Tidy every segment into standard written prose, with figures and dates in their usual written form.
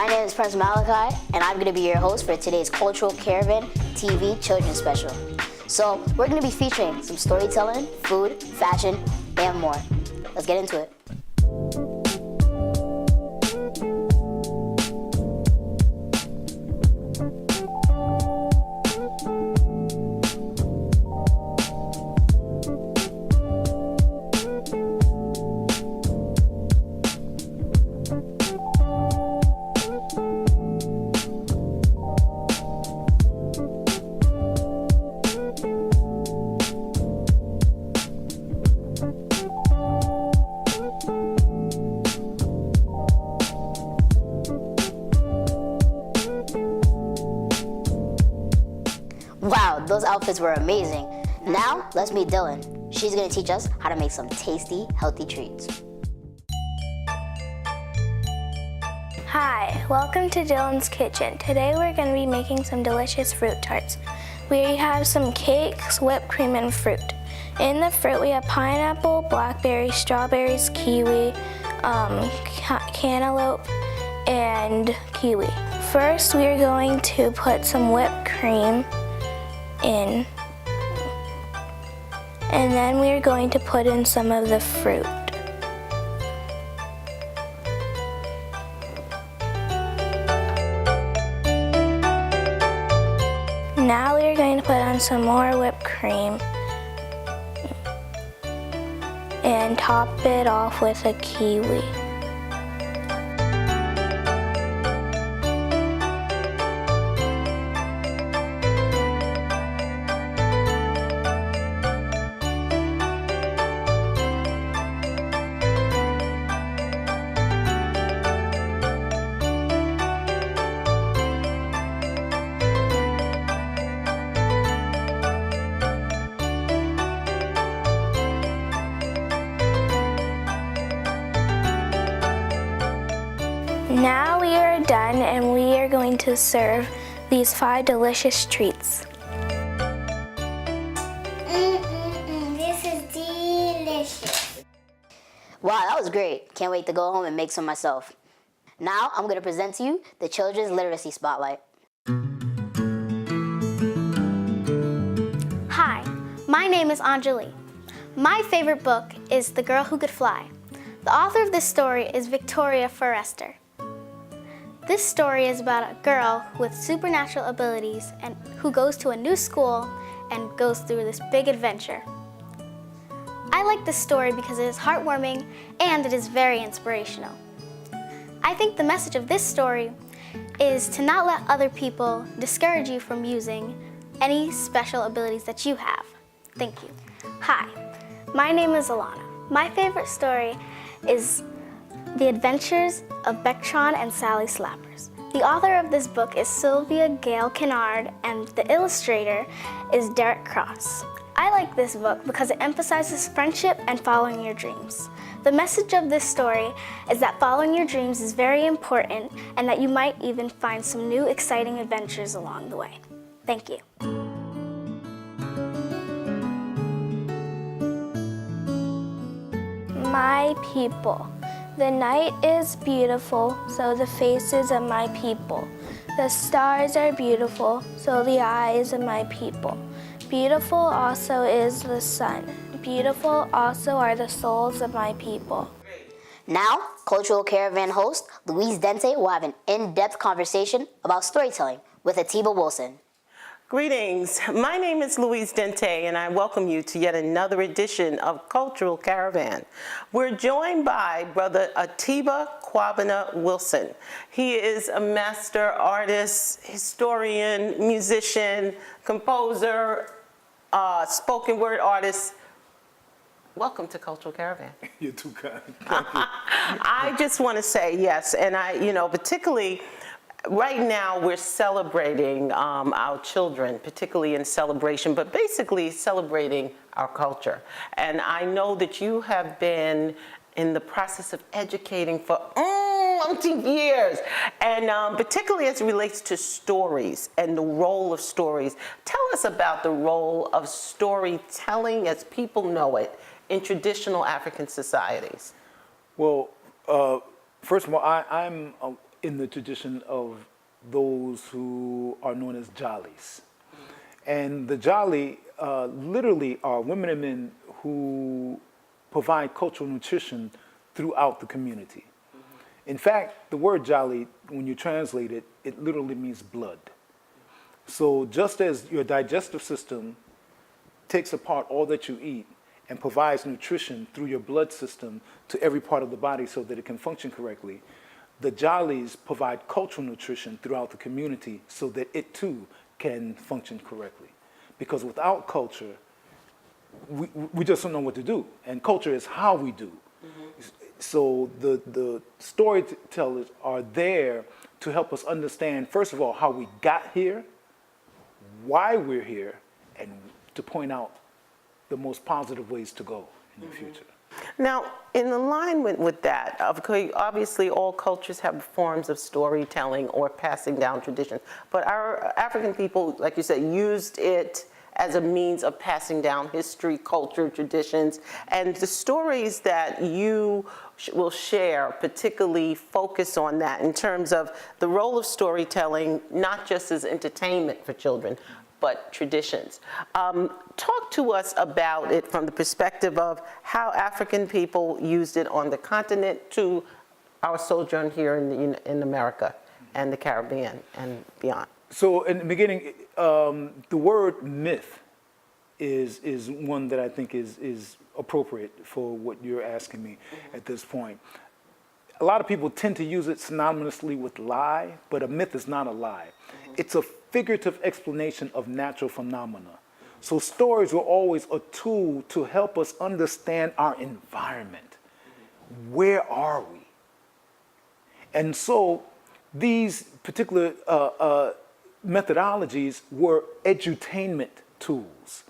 My name is Prince Malachi, and I'm going to be your host for today's Cultural Caravan TV Children's Special. So, we're going to be featuring some storytelling, food, fashion, and more. Let's get into it. Wow, those outfits were amazing. Now, let's meet Dylan. She's gonna teach us how to make some tasty, healthy treats. Hi, welcome to Dylan's Kitchen. Today we're gonna be making some delicious fruit tarts. We have some cakes, whipped cream, and fruit. In the fruit, we have pineapple, blackberry, strawberries, kiwi, cantaloupe, and kiwi. First, we are going to put some whipped cream in, and then we are going to put in some of the fruit. Now we are going to put on some more whipped cream and top it off with a kiwi. Now we are done, and we are going to serve these 5 delicious treats. This is delicious. Wow, that was great. Can't wait to go home and make some myself. Now, I'm gonna present to you the Children's Literacy Spotlight. Hi, my name is Anjali. My favorite book is The Girl Who Could Fly. The author of this story is Victoria Forrester. This story is about a girl with supernatural abilities and who goes to a new school and goes through this big adventure. I like this story because it is heartwarming and it is very inspirational. I think the message of this story is to not let other people discourage you from using any special abilities that you have. Thank you. Hi, my name is Alana. My favorite story is The Adventures of Bechtron and Sally Slappers. The author of this book is Sylvia Gale Kennard, and the illustrator is Derek Cross. I like this book because it emphasizes friendship and following your dreams. The message of this story is that following your dreams is very important and that you might even find some new exciting adventures along the way. Thank you. My people. The night is beautiful, so the faces of my people. The stars are beautiful, so the eyes of my people. Beautiful also is the sun. Beautiful also are the souls of my people. Now, Cultural Caravan host Louise Dente will have an in-depth conversation about storytelling with Atiba Wilson. Greetings, my name is Louise Dente, and I welcome you to yet another edition of Cultural Caravan. We're joined by Brother Atiba Kwabena Wilson. He is a master artist, historian, musician, composer, spoken word artist. Welcome to Cultural Caravan. You're too kind. Thank you. I just want to say yes, and particularly right now we're celebrating our children, particularly in celebration, but basically celebrating our culture. And I know that you have been in the process of educating for umpteen years, and particularly as it relates to stories and the role of stories. Tell us about the role of storytelling as people know it in traditional African societies. Well, first of all, I'm in the tradition of those who are known as jollies. And the jolly literally are women and men who provide cultural nutrition throughout the community. In fact, the word jolly, when you translate it, it literally means blood. So just as your digestive system takes apart all that you eat and provides nutrition through your blood system to every part of the body so that it can function correctly, the jollies provide cultural nutrition throughout the community so that it too can function correctly. Because without culture, we just don't know what to do. And culture is how we do. So the storytellers are there to help us understand, first of all, how we got here, why we're here, and to point out the most positive ways to go in the future. Now, in alignment with that, obviously all cultures have forms of storytelling or passing down traditions, but our African people, like you said, used it as a means of passing down history, culture, traditions, and the stories that you will share particularly focus on that in terms of the role of storytelling, not just as entertainment for children, but traditions. Talk to us about it from the perspective of how African people used it on the continent to our sojourn here in America and the Caribbean and beyond. So in the beginning, the word myth is one that I think is appropriate for what you're asking me at this point. A lot of people tend to use it synonymously with lie, but a myth is not a lie. It's a figurative explanation of natural phenomena. So stories were always a tool to help us understand our environment. Where are we? And so these particular methodologies were edutainment tools.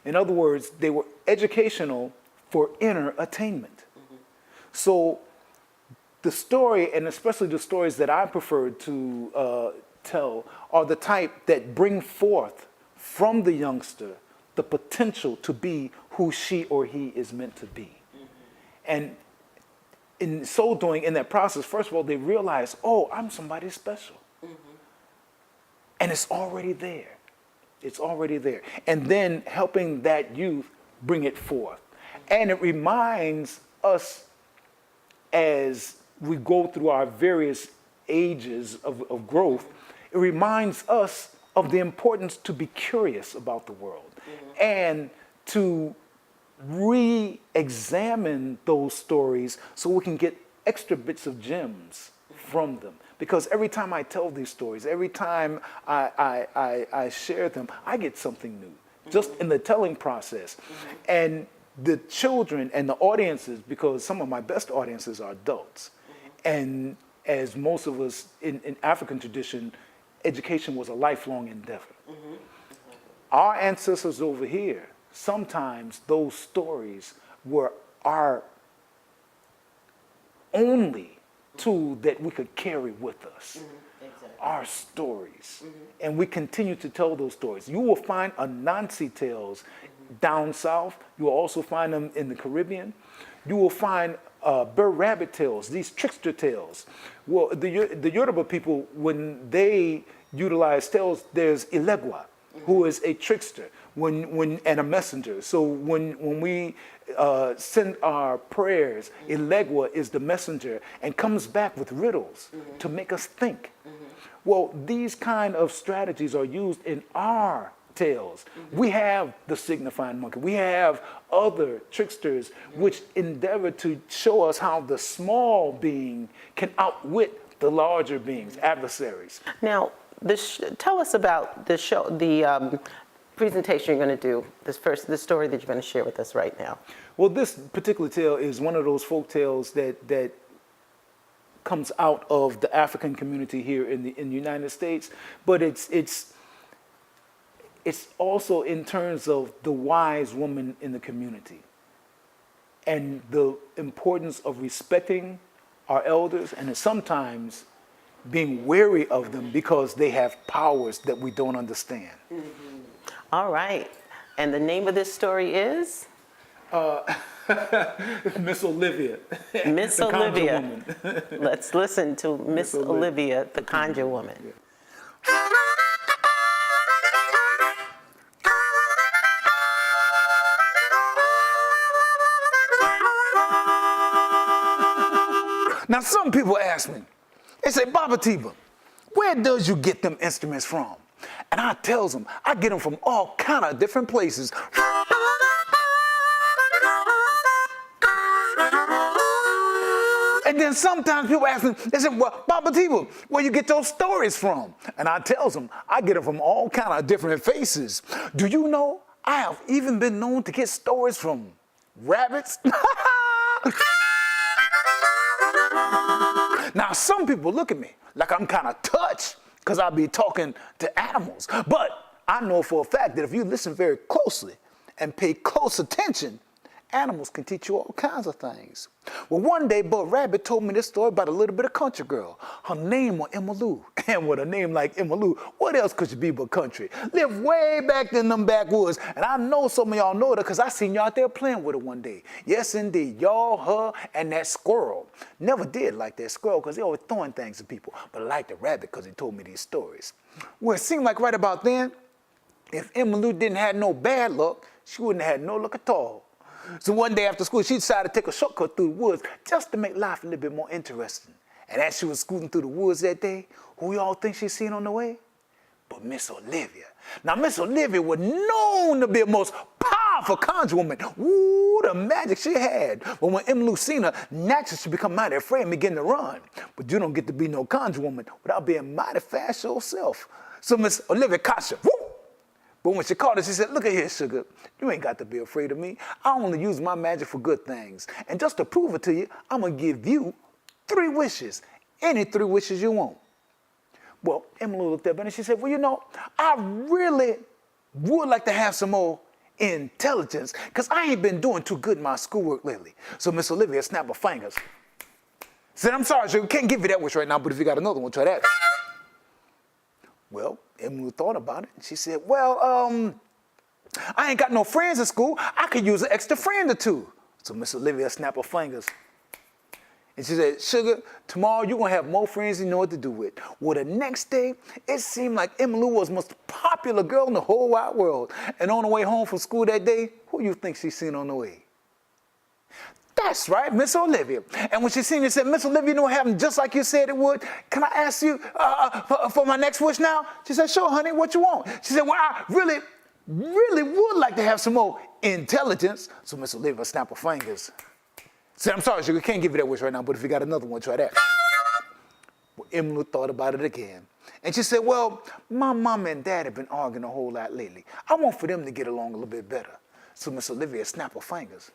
In other words, they were educational for inner attainment. So the story, and especially the stories that I prefer to tell, are the type that bring forth from the youngster the potential to be who she or he is meant to be. And in so doing, in that process, first of all, they realize, oh, I'm somebody special. And it's already there. It's already there. And then helping that youth bring it forth. And it reminds us as we go through our various ages of growth, it reminds us of the importance to be curious about the world and to re-examine those stories so we can get extra bits of gems from them. Because every time I tell these stories, every time I share them, I get something new, just in the telling process. And the children and the audiences, because some of my best audiences are adults, and as most of us in African tradition, education was a lifelong endeavor. Our ancestors over here, sometimes those stories were our only tool that we could carry with us. Our stories. And we continue to tell those stories. You will find Anansi tales down south. You will also find them in the Caribbean. You will find Burr Rabbit tales, these trickster tales. Well, the Yoruba people, when they utilize tales, there's Ilegua, who is a trickster and a messenger. So when we send our prayers, Ilegua is the messenger and comes back with riddles to make us think. Well, these kind of strategies are used in our tales. We have the signifying monkey. We have other tricksters which endeavor to show us how the small being can outwit the larger beings, adversaries. Now, tell us about the show, the presentation you're going to do, the story that you're going to share with us right now. Well, this particular tale is one of those folk tales that comes out of the African community here in the United States, but it's also in terms of the wise woman in the community and the importance of respecting our elders and sometimes being wary of them because they have powers that we don't understand. All right. And the name of this story is? Miss Olivia. Miss the conjure Olivia. woman. Let's listen to Miss Olivia, the conjure woman. Now, some people ask me, they say, Baba Atiba, where does you get them instruments from? And I tells them, I get them from all kind of different places. And then sometimes people ask me, they say, well, Baba Atiba, where you get those stories from? And I tells them, I get them from all kind of different faces. Do you know, I have even been known to get stories from rabbits. Now, some people look at me like I'm kind of touched because I be talking to animals. But I know for a fact that if you listen very closely and pay close attention, animals can teach you all kinds of things. Well, one day, Bud Rabbit told me this story about a little bit of country girl. Her name was Emma Lou. And with a name like Emma Lou, what else could you be but country? Lived way back in them backwoods. And I know some of y'all know her because I seen y'all out there playing with her one day. Yes, indeed. Y'all, her, and that squirrel. Never did like that squirrel because he always throwing things at people. But I liked the rabbit because he told me these stories. Well, it seemed like right about then, if Emma Lou didn't have no bad luck, she wouldn't have had no luck at all. So one day after school, she decided to take a shortcut through the woods just to make life a little bit more interesting. And as she was scooting through the woods that day, who y'all think she seen on the way? But Miss Olivia. Now, Miss Olivia was known to be a most powerful conjure woman. Ooh, the magic she had. But when Emma Lou seen her, naturally she become mighty afraid and begin to run. But you don't get to be no conjure woman without being mighty fast yourself. So Miss Olivia caught her. Woo! But when she called her, she said, look at here, sugar. You ain't got to be afraid of me. I only use my magic for good things. And just to prove it to you, I'm going to give you 3 wishes. Any 3 wishes you want. Well, Emily looked up and she said, well, you know, I really would like to have some more intelligence because I ain't been doing too good in my schoolwork lately. So Miss Olivia snapped her fingers. Said, I'm sorry, sugar, can't give you that wish right now, but if you got another one, try that. Well, Emily thought about it, and she said, well, I ain't got no friends in school. I could use an extra friend or 2. So Miss Olivia snapped her fingers. And she said, sugar, tomorrow you're going to have more friends than you know what to do with. Well, the next day, it seemed like Emily was the most popular girl in the whole wide world. And on the way home from school that day, who do you think she seen on the way? That's right, Miss Olivia. And when she seen it, said, Miss Olivia, you know what happened just like you said it would? Can I ask you for my next wish now? She said, sure, honey, what you want? She said, well, I really would like to have some more intelligence. So Miss Olivia snapped her fingers. Said, I'm sorry, sugar, can't give you that wish right now, but if you got another one, try that. Well, Emily thought about it again. And she said, well, my mom and dad have been arguing a whole lot lately. I want for them to get along a little bit better. So Miss Olivia snapped her fingers.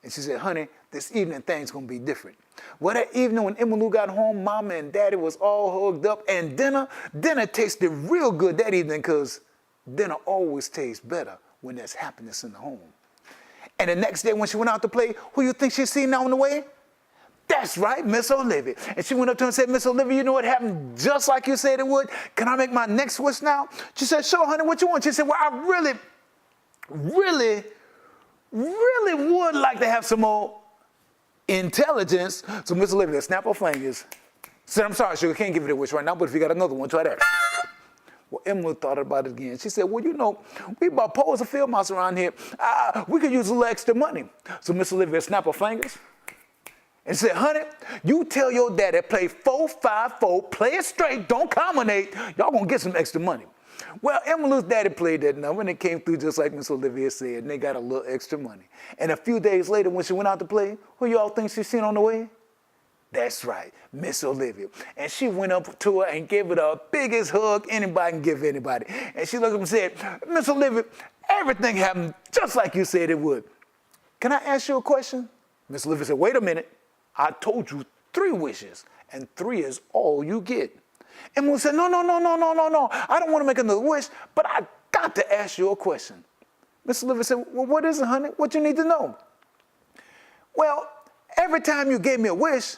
And she said, honey, this evening things gonna be different. Well, that evening when Emily got home, Mama and Daddy was all hugged up, and dinner tasted real good that evening because dinner always tastes better when there's happiness in the home. And the next day when she went out to play, who you think she seen now on the way? That's right, Miss Olivia. And she went up to her and said, Miss Olivia, you know what happened just like you said it would? Can I make my next wish now? She said, sure, honey, what you want? She said, well, I really would like to have some more intelligence. So Miss Olivia snapped her fingers. Said, I'm sorry, sugar, can't give you the wish right now, but if you got another one, try that. Well, Emily thought about it again. She said, well, you know, we bought poles of field mouse around here. We could use a little extra money. So Miss Olivia snapped her fingers and said, honey, you tell your daddy play 4-5-4, play it straight, don't combinate. Y'all gonna get some extra money. Well, Emily's daddy played that number, and it came through just like Miss Olivia said, and they got a little extra money. And a few days later, when she went out to play, who y'all think she seen on the way? That's right, Miss Olivia. And she went up to her and gave her the biggest hug anybody can give anybody. And she looked up and said, Miss Olivia, everything happened just like you said it would. Can I ask you a question? Miss Olivia said, wait a minute. I told you 3 wishes, and 3 is all you get. Emily said, no. I don't want to make another wish, but I got to ask you a question. Miss Olivia said, well, what is it, honey? What you need to know? Well, every time you gave me a wish,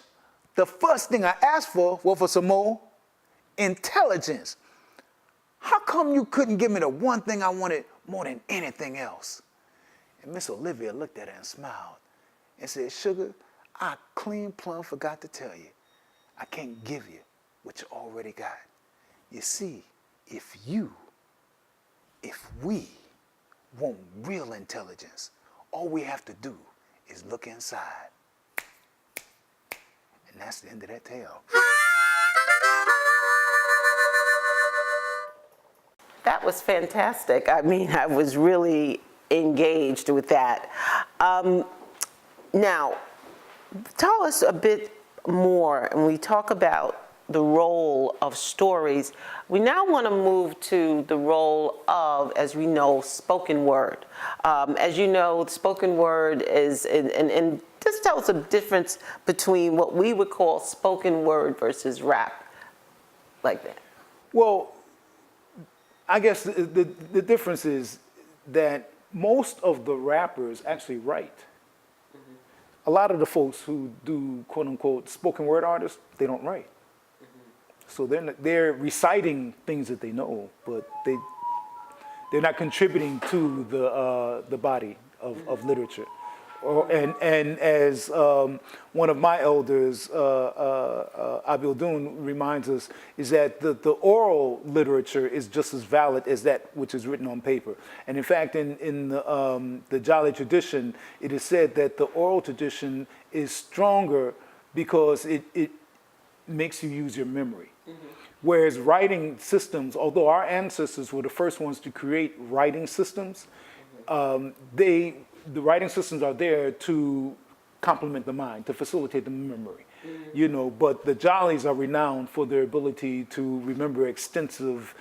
the first thing I asked for was for some more intelligence. How come you couldn't give me the one thing I wanted more than anything else? And Miss Olivia looked at her and smiled and said, "Sugar, I clean plumb forgot to tell you, I can't give you what you already got. You see, if we want real intelligence, all we have to do is look inside." And that's the end of that tale. That was fantastic. I mean, I was really engaged with that. Now, tell us a bit more, and we talk about the role of stories. We now want to move to the role of, as we know, spoken word. As you know, spoken word is, and just tell us a difference between what we would call spoken word versus rap, like that. Well, I guess the difference is that most of the rappers actually write. A lot of the folks who do quote unquote spoken word artists, they don't write. So they're reciting things that they know, but they're not contributing to the body of literature. And as one of my elders, Abildun, reminds us, is that the oral literature is just as valid as that which is written on paper. And in fact, in the Jali tradition, it is said that the oral tradition is stronger because it makes you use your memory. Whereas writing systems, although our ancestors were the first ones to create writing systems, the writing systems are there to complement the mind, to facilitate the memory, you know, but the Jollies are renowned for their ability to remember extensive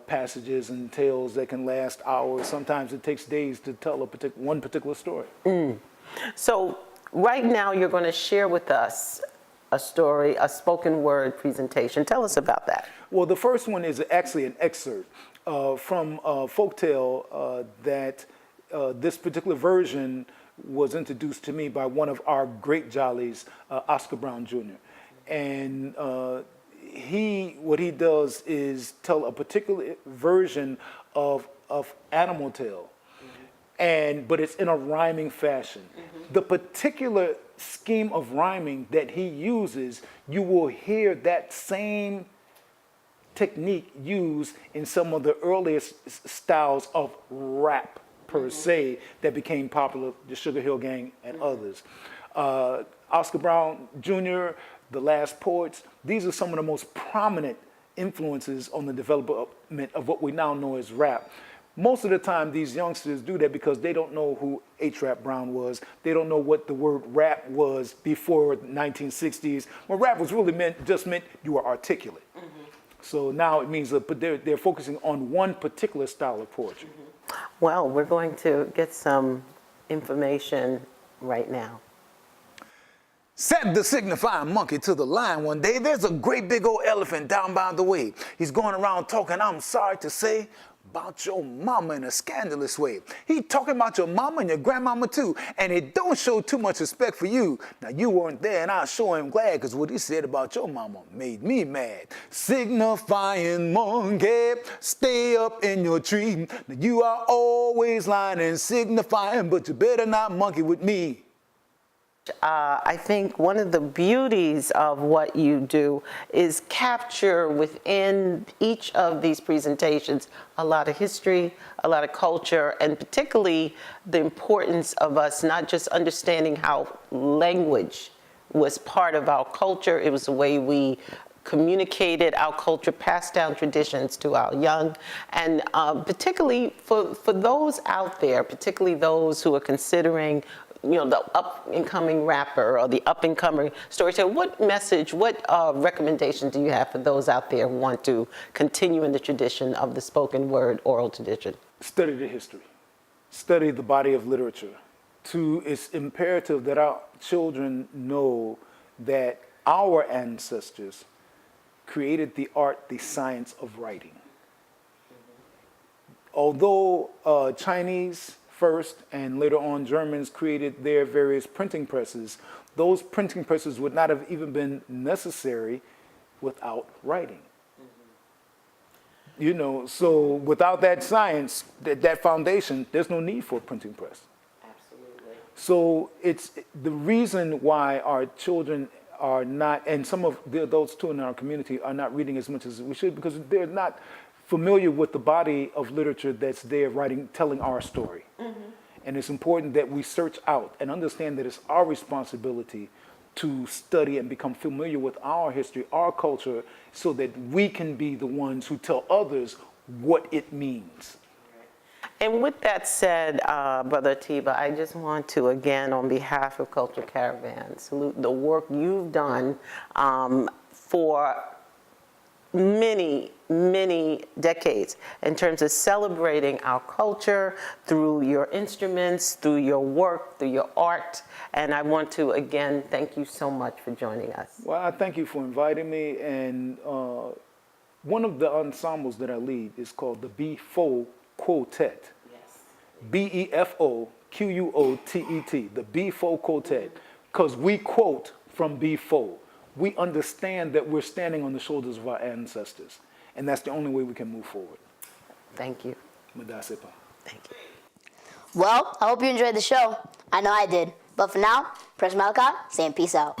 passages and tales that can last hours. Sometimes it takes days to tell one particular story. So right now you're going to share with us a story, a spoken word presentation. Tell us about that. Well, the first one is actually an excerpt from a folktale that this particular version was introduced to me by one of our great Jollies, Oscar Brown Jr. And what he does is tell a particular version of Animal Tale, but it's in a rhyming fashion. The particular scheme of rhyming that he uses, you will hear that same technique used in some of the earliest styles of rap per se that became popular, the Sugar Hill Gang and others. Oscar Brown Jr., The Last Poets, these are some of the most prominent influences on the development of what we now know as rap. Most of the time, these youngsters do that because they don't know who H-Rap Brown was. They don't know what the word rap was before the 1960s, when rap was really just meant you were articulate. So now it means that they're focusing on one particular style of poetry. Well, we're going to get some information right now. Said the signifying monkey to the lion one day, "There's a great big old elephant down by the way. He's going around talking, I'm sorry to say, about your mama in a scandalous way. He talking about your mama and your grandmama too, and it don't show too much respect for you. Now you weren't there and I sure am glad, because what he said about your mama made me mad. Signifying monkey, stay up in your tree. Now you are always lying and signifying, but you better not monkey with me." I think one of the beauties of what you do is capture within each of these presentations a lot of history, a lot of culture, and particularly the importance of us not just understanding how language was part of our culture, it was the way we communicated our culture, passed down traditions to our young, and particularly for those out there, particularly those who are considering, you know, the up-and-coming rapper or the up-and-coming storyteller. What message, what recommendation do you have for those out there who want to continue in the tradition of the spoken word oral tradition? Study the history. Study the body of literature. It's imperative that our children know that our ancestors created the art, the science of writing. Although Chinese first and later on Germans created their various printing presses, those printing presses would not have even been necessary without writing. You know, so without that science, that foundation, there's no need for a printing press. So it's the reason why our children are not, and some of the adults too in our community are not reading as much as we should, because they're not familiar with the body of literature that's there telling our story. And it's important that we search out and understand that it's our responsibility to study and become familiar with our history, our culture, so that we can be the ones who tell others what it means. And with that said, Brother Atiba, I just want to, again, on behalf of Cultural Caravan, salute the work you've done for many, many decades in terms of celebrating our culture through your instruments, through your work, through your art. And I want to, again, thank you so much for joining us. Well, I thank you for inviting me. And one of the ensembles that I lead is called the Befo Quartet. Yes. Befoquotet, the Befo Quartet, because we quote from Befo. We understand that we're standing on the shoulders of our ancestors, and that's the only way we can move forward. Thank you. Madasepa. Thank you. Well, I hope you enjoyed the show. I know I did. But for now, Prince Malachi saying peace out.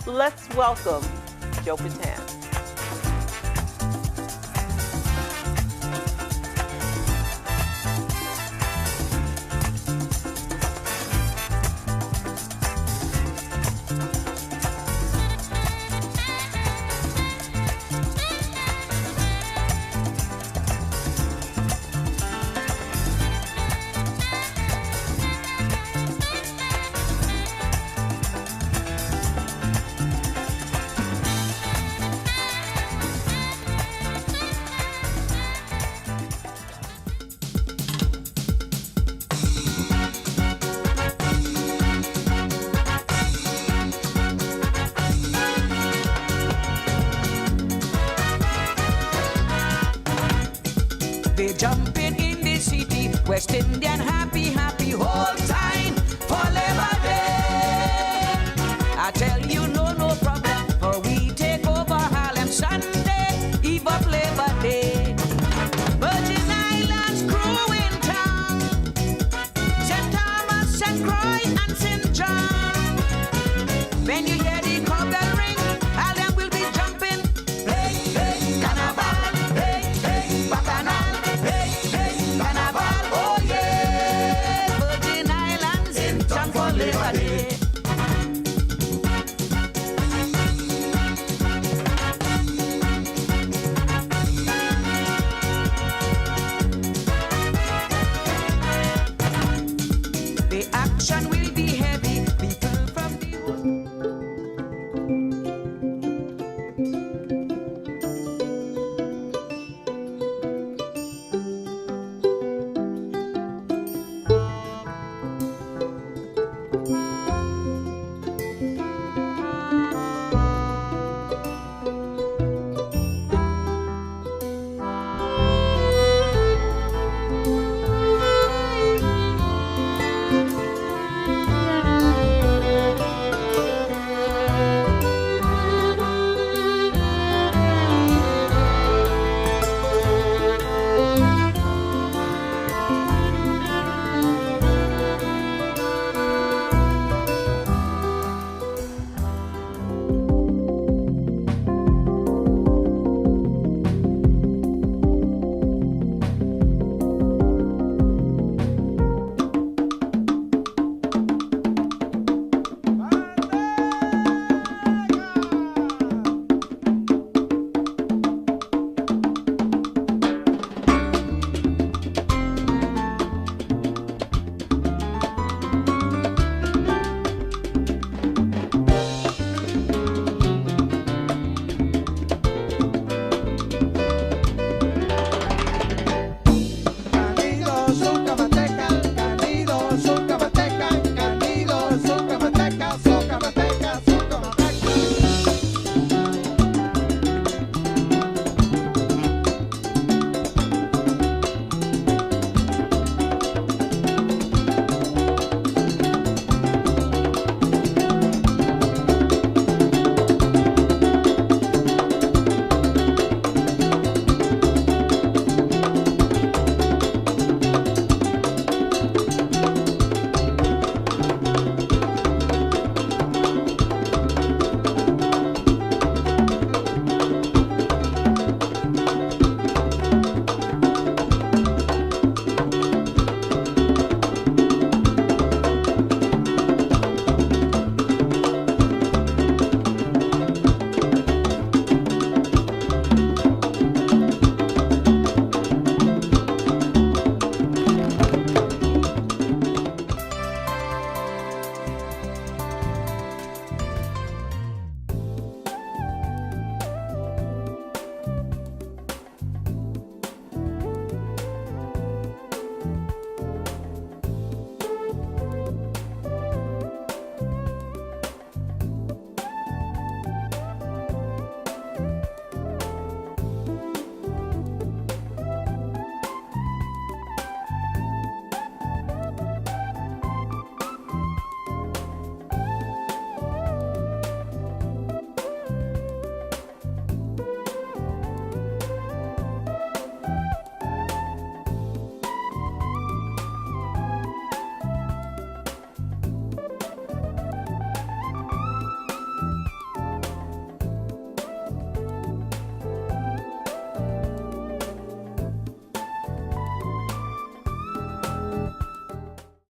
Let's welcome Joe Patan. They jumping in the city, West Indian happy, happy whole time for Labor Day. I tell you, no problem, for we take over Harlem Sunday, eve of Labor Day. Virgin Islands crew in town, St. Thomas, St. Croix, and St. John. When you hear